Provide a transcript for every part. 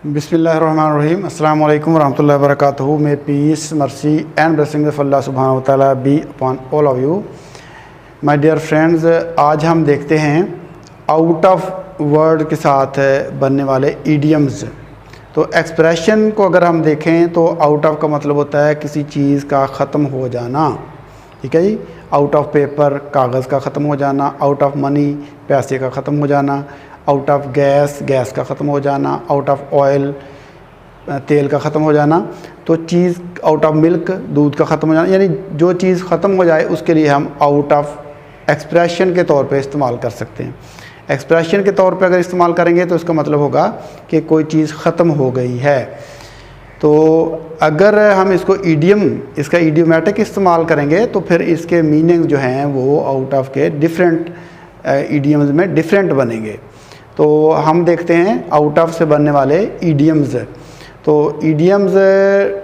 बिस्मिल्लाहिर्रहमानिर्रहीम अस्सलाम वालेकुम वरहमतुल्लाहि वबरकातुहू। May peace mercy and blessing of Allah सुब्हानहू व तआला be upon all of you my dear friends. आज हम देखते हैं आउट ऑफ वर्ड के साथ बनने वाले ईडियम्स। तो एक्सप्रेशन को अगर हम देखें तो आउट ऑफ का मतलब होता है किसी चीज़ का ख़त्म हो जाना। ठीक है जी। आउट ऑफ पेपर कागज़ का ख़त्म हो जाना, आउट ऑफ मनी पैसे का ख़त्म हो जाना, आउट ऑफ गैस गैस का ख़त्म हो जाना, आउट ऑफ ऑयल तेल का ख़त्म हो जाना। तो चीज़ आउट ऑफ मिल्क दूध का ख़त्म हो जाना, यानी जो चीज़ ख़त्म हो जाए उसके लिए हम आउट ऑफ एक्सप्रेशन के तौर पे इस्तेमाल कर सकते हैं। एक्सप्रेशन के तौर पे अगर इस्तेमाल करेंगे तो इसका मतलब होगा कि कोई चीज़ ख़त्म हो गई है। तो अगर हम इसको ईडियम इसका ईडियोमेटिक इस्तेमाल करेंगे तो फिर इसके मीनिंग जो हैं वो आउट ऑफ के डिफरेंट ईडियम्स में डिफरेंट बनेंगे। तो हम देखते हैं आउट ऑफ से बनने वाले ईडियम्स। तो ईडियम्स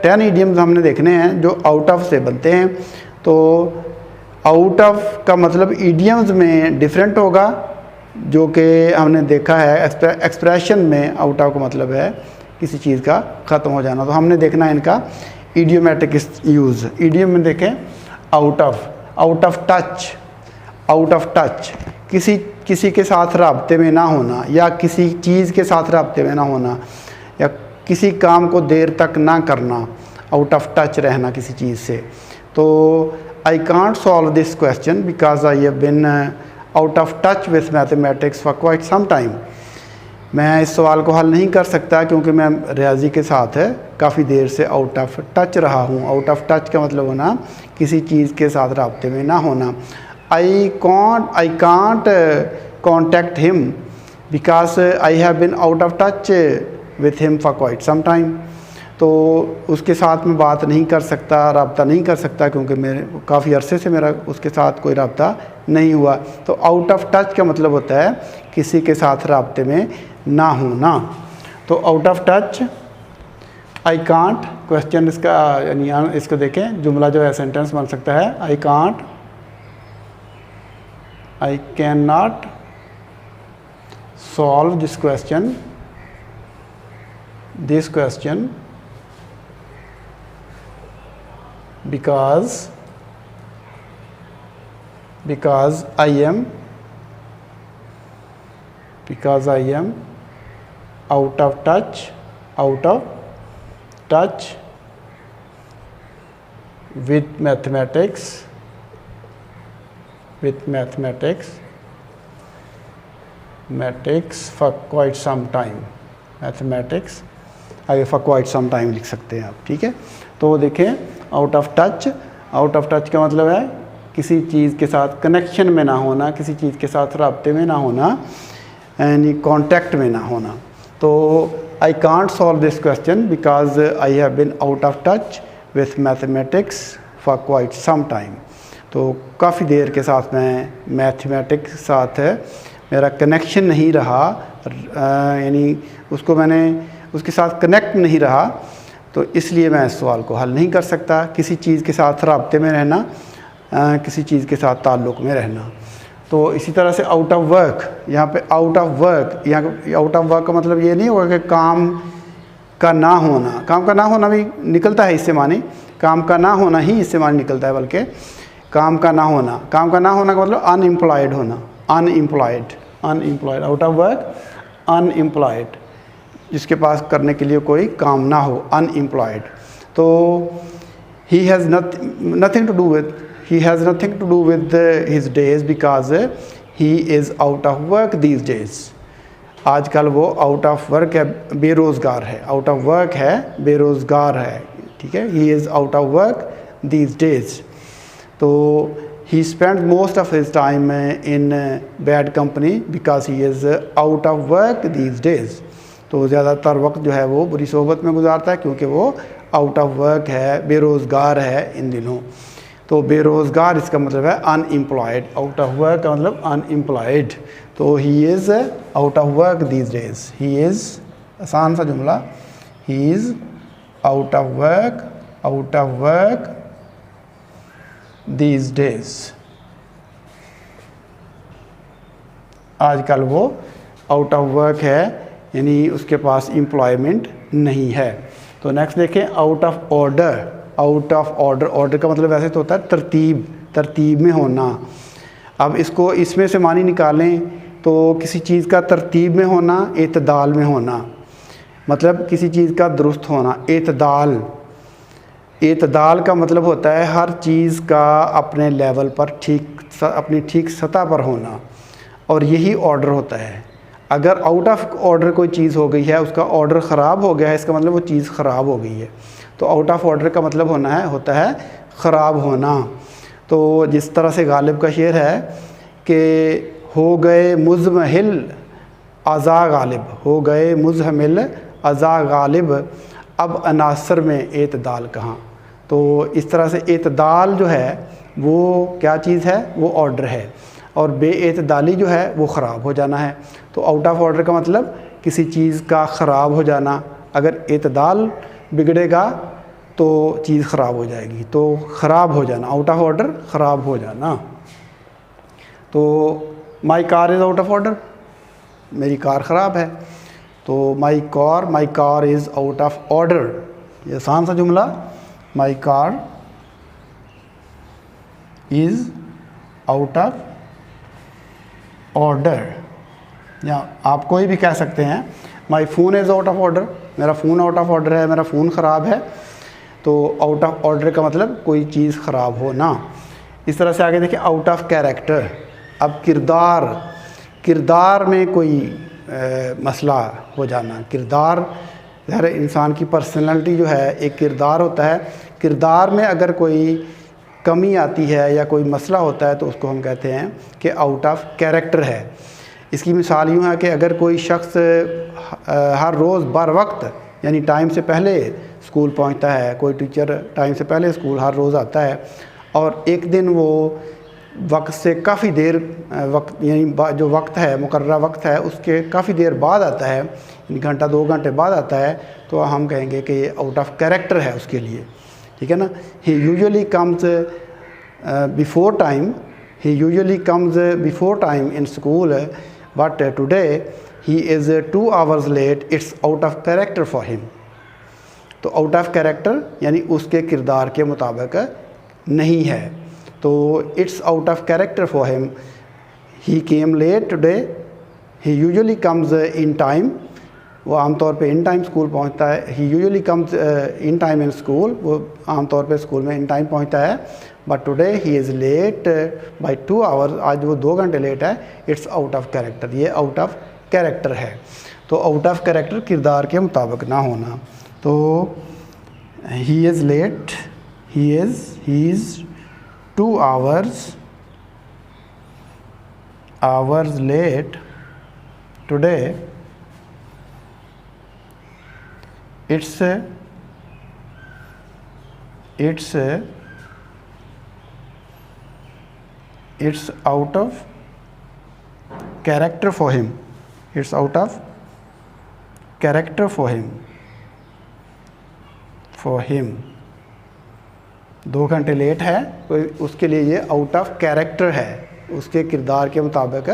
10 ईडियम्स हमने देखने हैं जो आउट ऑफ से बनते हैं। तो आउट ऑफ का मतलब ईडियम्स में डिफरेंट होगा, जो कि हमने देखा है एक्सप्रेशन में आउट ऑफ का मतलब है किसी चीज़ का ख़त्म हो जाना। तो हमने देखना है इनका ईडियोमेटिक यूज़। ईडियम में देखें out of touch. Out of touch किसी के साथ राब्ते में ना होना, या किसी चीज़ के साथ राब्ते में ना होना, या किसी काम को देर तक ना करना, आउट ऑफ टच रहना किसी चीज़ से। तो I can't solve this question because I have bin out of touch with mathematics for quite some time. मैं इस सवाल को हल नहीं कर सकता क्योंकि मैं रियाजी के साथ काफ़ी देर से आउट ऑफ टच रहा हूँ। आउट ऑफ टच का मतलब होना किसी चीज़ के साथ राब्ते में ना होना। I can't contact him because I have been out of touch with him for quite some time। तो उसके साथ मैं बात नहीं कर सकता, रब्ता नहीं कर सकता क्योंकि मेरे काफ़ी अरसे से मेरा उसके साथ कोई रब्ता नहीं हुआ। तो आउट ऑफ टच का मतलब होता है किसी के साथ रब्ते में ना होना। तो out of touch I can't question इसका यानी इसको देखें, जुमला जो है सेंटेंस बन सकता है I cannot solve this question because I am out of touch with mathematics for quite some time। Mathematics आगे for quite some time लिख सकते हैं आप। ठीक है। तो देखें आउट ऑफ टच का मतलब है किसी चीज़ के साथ कनेक्शन में ना होना, किसी चीज़ के साथ राब्ते में ना होना, यानी कांटेक्ट में ना होना। तो I can't solve this question because I have bin out of touch with mathematics for quite some time. तो काफ़ी देर के साथ मैं मैथमेटिक्स के साथ मेरा कनेक्शन नहीं रहा, यानी उसके साथ कनेक्ट नहीं रहा, तो इसलिए मैं इस सवाल को हल नहीं कर सकता। किसी चीज़ के साथ राब्ते में रहना, किसी चीज़ के साथ ताल्लुक़ में रहना। तो इसी तरह से आउट ऑफ वर्क, यहाँ पे आउट ऑफ वर्क का मतलब ये नहीं होगा कि काम का ना होना भी निकलता है इससे माने, काम का ना होना ही इससे माने निकलता है, बल्कि काम का ना होना का मतलब अनएम्प्लॉयड होना। Unemployed out of work, unemployed जिसके पास करने के लिए कोई काम ना हो, अनएम्प्लॉयड। तो he has nothing to do with his days because he is out of work these days. आजकल वो आउट ऑफ वर्क है, बेरोज़गार है। आउट ऑफ वर्क है, बेरोज़गार है। ठीक है। He is out of work these days. तो he spends most of his time in bad company because he is out of work these days। तो ज़्यादातर वक्त जो है वो बुरी सोहबत में गुजारता है क्योंकि वो आउट ऑफ वर्क है, बेरोज़गार है इन दिनों। तो बेरोज़गार इसका मतलब है अनएम्प्लॉयड। आउट ऑफ वर्क का मतलब अनएम्प्लॉयड। तो he is out of work these days. He is आसान सा जुमला, ही is out of work these days। आजकल वो आउट ऑफ वर्क है यानी उसके पास एम्प्लॉयमेंट नहीं है। तो नेक्स्ट देखें, out of order. Out of order, order का मतलब वैसे तो होता है तरतीब, तरतीब में होना। अब इसको इसमें से मानी निकालें तो किसी चीज़ का तरतीब में होना, एतदाल में होना, मतलब किसी चीज़ का दुरुस्त होना। एतदाल, एतदाल का मतलब होता है हर चीज़ का अपने लेवल पर ठीक, अपनी ठीक सतह पर होना, और यही ऑर्डर होता है। अगर आउट ऑफ ऑर्डर कोई चीज़ हो गई है, उसका ऑर्डर ख़राब हो गया है, इसका मतलब वो चीज़ ख़राब हो गई है। तो आउट ऑफ ऑर्डर का मतलब होता है ख़राब होना। तो जिस तरह से गालिब का शेर है कि हो गए मुज़महिल अज़ा गालिब, हो गए मुज़हमिल अज़ा गालिब, अब अनासर में एतदाल कहाँ। तो इस तरह से एतदाल जो है वो क्या चीज़ है, वो ऑर्डर है, और बेएतदाली जो है वो ख़राब हो जाना है। तो आउट ऑफ ऑर्डर का मतलब किसी चीज़ का ख़राब हो जाना। अगर एतदाल बिगड़ेगा तो चीज़ ख़राब हो जाएगी। तो ख़राब हो जाना, आउट ऑफ ऑर्डर, ख़राब हो जाना। तो my car is out of order, मेरी कार ख़राब है। तो my car is out of order, ये आसान सा जुमला। My car is out of order, या आप कोई भी कह सकते हैं my phone is out of order, मेरा फ़ोन आउट ऑफ ऑर्डर है, मेरा फ़ोन ख़राब है। तो आउट ऑफ ऑर्डर का मतलब कोई चीज़ ख़राब होना। इस तरह से आगे देखिए, आउट ऑफ कैरेक्टर। अब किरदार, किरदार में कोई मसला हो जाना। किरदार, हर इंसान की पर्सनैलिटी जो है एक किरदार होता है। किरदार में अगर कोई कमी आती है या कोई मसला होता है तो उसको हम कहते हैं कि आउट ऑफ कैरेक्टर है। इसकी मिसाल यूँ है कि अगर कोई शख्स हर रोज़ बर वक्त यानी टाइम से पहले स्कूल पहुंचता है, कोई टीचर टाइम से पहले स्कूल हर रोज़ आता है, और एक दिन वो वक्त से काफ़ी देर वक्त, यानी जो वक्त है, मुकर्रर वक्त है, उसके काफ़ी देर बाद आता है, घंटा 2 घंटे बाद आता है, तो हम कहेंगे कि ये आउट ऑफ कैरेक्टर है उसके लिए। ठीक है ना। He usually comes before time, he usually comes before time in school, but today he is 2 hours late, it's out of character for him. तो आउट ऑफ कैरेक्टर यानी उसके किरदार के मुताबिक नहीं है। तो it's out of character for him. He came late today, he usually comes in time, वो आमतौर पे इन टाइम स्कूल पहुंचता है। He usually comes in time in school, वो आमतौर पे स्कूल में इन टाइम पहुंचता है। But today he is late by 2 hours, आज वो 2 घंटे लेट है। इट्स आउट ऑफ कैरेक्टर, ये आउट ऑफ कैरेक्टर है। तो आउट ऑफ कैरेक्टर किरदार के मुताबिक ना होना। तो he is late, he is 2 hours late today, it's out of character for him, it's out of character for him। 2 घंटे लेट है तो उसके लिए ये आउट ऑफ कैरेक्टर है, उसके किरदार के मुताबिक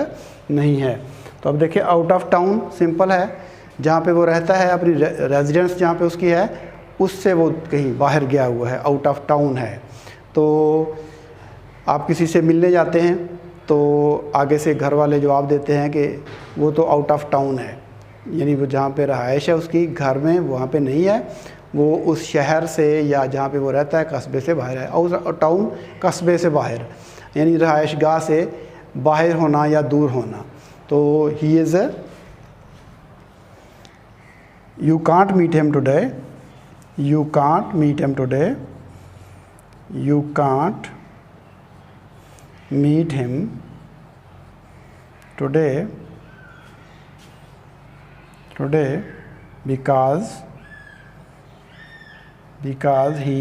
नहीं है। तो अब देखिए, आउट ऑफ टाउन सिंपल है, जहाँ पे वो रहता है, अपनी रेजिडेंस जहाँ पे उसकी है, उससे वो कहीं बाहर गया हुआ है, आउट ऑफ टाउन है। तो आप किसी से मिलने जाते हैं तो आगे से घर वाले जवाब देते हैं कि वो तो आउट ऑफ टाउन है, यानी वो जहाँ पे रहायश है उसकी, घर में वहाँ पे नहीं है, वो उस शहर से या जहाँ पे वो रहता है कस्बे से बाहर है। और टाउन कस्बे से बाहर, यानी रहायश गाह से बाहर होना या दूर होना। तो he is, you can't meet him today, you can't meet him today, you can't meet him today because he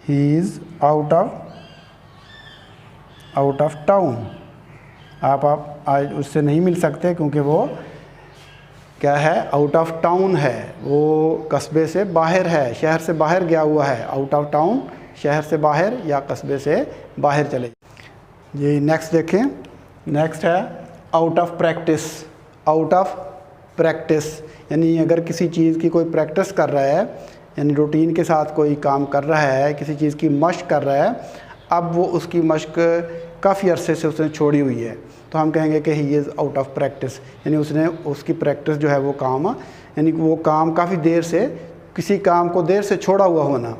is out of town। आप आज उससे नहीं मिल सकते क्योंकि वो क्या है, आउट ऑफ टाउन है, वो कस्बे से बाहर है, शहर से बाहर गया हुआ है। आउट ऑफ टाउन शहर से बाहर या कस्बे से बाहर चले। ये नेक्स्ट देखें, नेक्स्ट है out of practice. Out of practice, यानी अगर किसी चीज़ की कोई प्रैक्टिस कर रहा है, यानी रूटीन के साथ कोई काम कर रहा है, किसी चीज़ की मश्क कर रहा है, अब वो उसकी मश्क काफ़ी अरसे से उसने छोड़ी हुई है, तो हम कहेंगे कि ही इज़ आउट ऑफ प्रैक्टिस, यानी उसने उसकी प्रैक्टिस जो है वो काम, यानी वो काम काफ़ी देर से, किसी काम को देर से छोड़ा हुआ होना।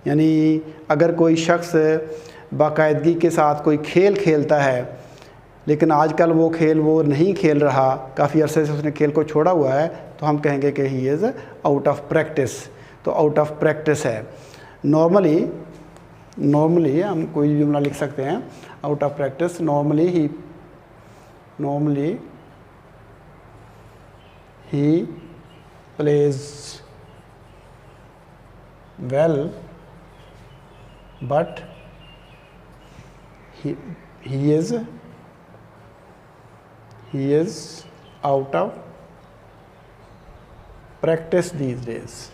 यानी अगर कोई शख्स बाकायदगी के साथ कोई खेल खेलता है, लेकिन आजकल वो खेल वो नहीं खेल रहा, काफ़ी अरसे से उसने खेल को छोड़ा हुआ है, तो हम कहेंगे कि ही इज़ आउट ऑफ प्रैक्टिस। तो आउट ऑफ प्रैक्टिस है। नॉर्मली हम कोई जुमला लिख सकते हैं out of practice. Normally he plays well but he is out of practice these days।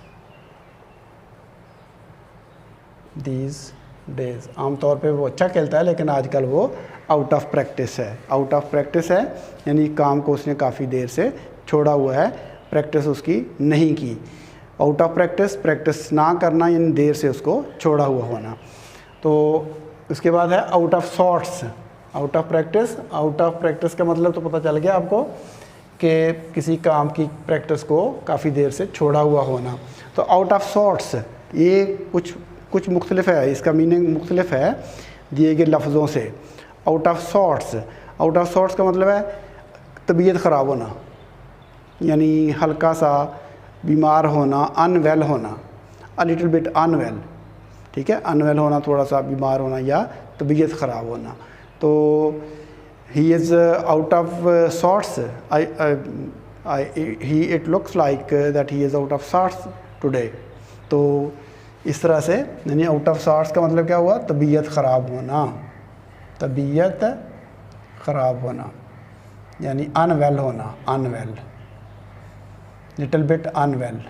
आमतौर पे वो अच्छा खेलता है, लेकिन आजकल वो आउट ऑफ प्रैक्टिस है। आउट ऑफ प्रैक्टिस है यानी काम को उसने काफ़ी देर से छोड़ा हुआ है, प्रैक्टिस उसकी नहीं की। आउट ऑफ प्रैक्टिस ना करना यानी देर से उसको छोड़ा हुआ होना। तो उसके बाद है out of sorts. Out of practice का मतलब तो पता चल गया आपको कि किसी काम की प्रैक्टिस को काफ़ी देर से छोड़ा हुआ होना। तो आउट ऑफ सॉर्ट्स ये कुछ मुख्तलिफ है, इसका मीनिंग मुख्तलिफ है दिए गए लफ्ज़ों से। आउट ऑफ सॉर्ट्स का मतलब है तबीयत ख़राब होना, यानी हल्का सा बीमार होना, अनवेल होना, अ लिटिल बिट अनवेल, ठीक है, अनवेल होना, थोड़ा सा बीमार होना या तबीयत ख़राब होना। तो he is out of sorts, it looks like that he is out of sorts today. तो इस तरह से यानी आउट ऑफ सॉर्ट्स का मतलब क्या हुआ, तबीयत ख़राब होना, यानी अनवेल होना, लिटिल बिट अनवेल,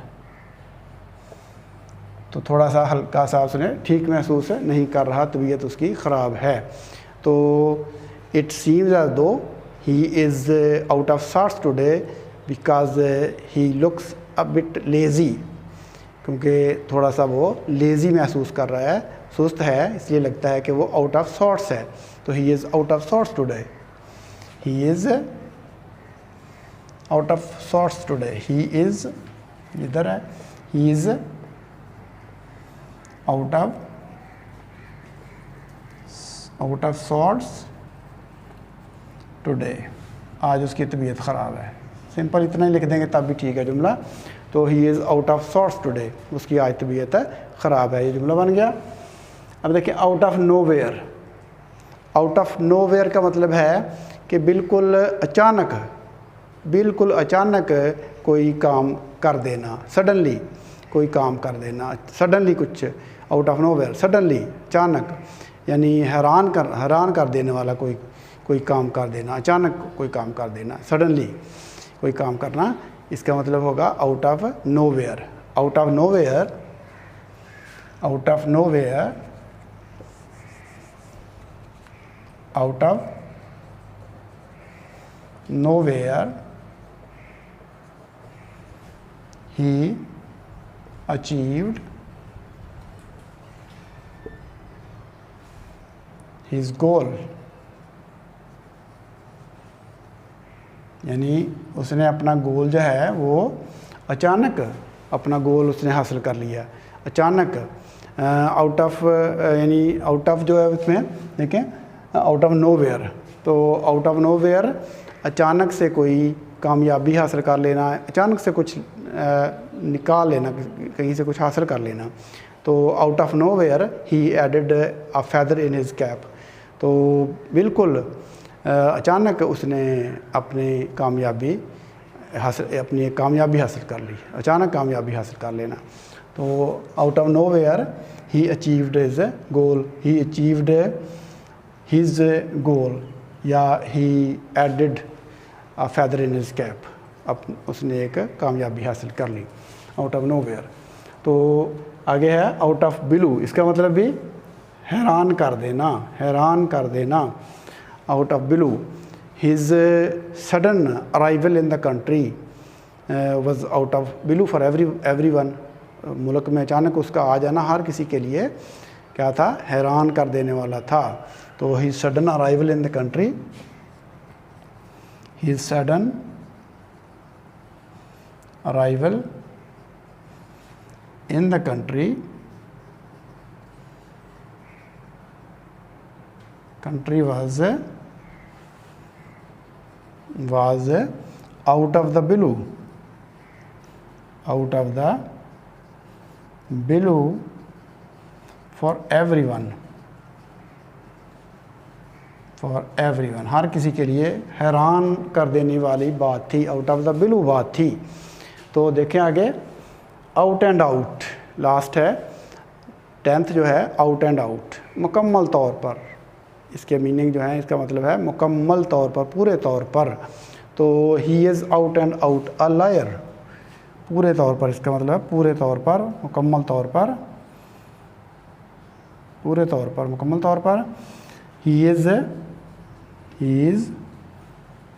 तो थोड़ा सा हल्का सा उसने ठीक महसूस नहीं कर रहा, तबीयत उसकी ख़राब है। तो it seems as though he is out of sorts today because he looks a bit lazy, क्योंकि थोड़ा सा वो लेज़ी महसूस कर रहा है, सुस्त है, इसलिए लगता है कि वो आउट ऑफ सॉर्ट्स है। तो he is out of sorts today, he is out of sorts today, he is इधर है, he is out of sorts today, आज उसकी तबीयत ख़राब है। सिंपल इतना ही लिख देंगे तब भी ठीक है जुमला। तो he is out of sorts today, उसकी आज तबीयत ख़राब है, ये जुमला बन गया। अब देखिए out of nowhere. Out of nowhere का मतलब है कि बिल्कुल अचानक कोई काम कर देना, सडनली कोई काम कर देना, सडनली कुछ, आउट ऑफ नोवेयर, सडनली, अचानक, यानी हैरान कर देने वाला कोई काम कर देना, अचानक कोई काम कर देना, सडनली कोई काम करना, इसका मतलब होगा out of nowhere. Out of nowhere he achieved his goal, यानी उसने अपना गोल जो है वो अचानक अपना गोल उसने हासिल कर लिया, अचानक। आउट ऑफ यानी आउट ऑफ जो है उसमें देखें आउट ऑफ नोवेयर, तो आउट ऑफ नोवेयर अचानक से कोई कामयाबी हासिल कर लेना, अचानक से कुछ निकाल लेना, कहीं से कुछ हासिल कर लेना। तो out of nowhere he added a feather in his cap, तो बिल्कुल अचानक उसने अपनी कामयाबी हासिल कर ली, अचानक कामयाबी हासिल कर लेना। तो out of nowhere he achieved his goal, he achieved his goal, या he added a feather in his cap, उसने एक कामयाबी हासिल कर ली, आउट ऑफ नोवेयर। तो आगे है आउट ऑफ ब्लू, इसका मतलब भी हैरान कर देना, out of blue, his sudden arrival in the country was out of blue for everyone. मुल्क में अचानक उसका आ जाना हर किसी के लिए क्या था, हैरान कर देने वाला था। तो his sudden arrival in the country, his sudden arrival in the country was out of the blue, for everyone, हर किसी के लिए हैरान कर देने वाली बात थी, आउट ऑफ द ब्लू बात थी। तो देखें आगे, आउट एंड आउट लास्ट है, 10th जो है आउट एंड आउट, मुकम्मल तौर पर। इसके मीनिंग जो है, इसका मतलब है मुकम्मल तौर पर, पूरे तौर पर। तो he is out and out a liar, पूरे तौर पर, इसका मतलब है पूरे तौर पर, मुकम्मल तौर पर, पूरे तौर पर, मुकम्मल तौर पर। He is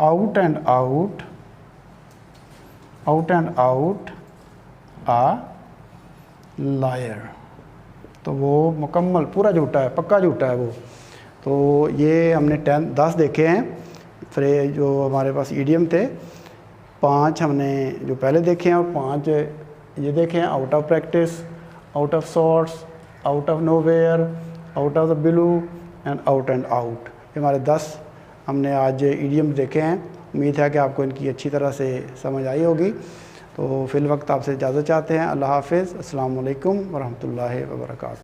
out and out a liar. तो वो मुकम्मल पूरा झूठा है, पक्का झूठा है वो। तो ये हमने 10 देखे हैं, फिर जो हमारे पास ईडियम थे 5 हमने जो पहले देखे हैं, और 5 ये देखे हैं, out of practice, out of sorts, out of nowhere, out of the blue and out. ये हमारे 10 हमने आज ईडियम देखे हैं। उम्मीद है कि आपको इनकी अच्छी तरह से समझ आई होगी। तो फिल वक्त आपसे इजाज़त चाहते हैं। अल्लाह हाफ़िज़, अस्सलाम वालेकुम वरहमतुल्लाहि वबरकातुहू।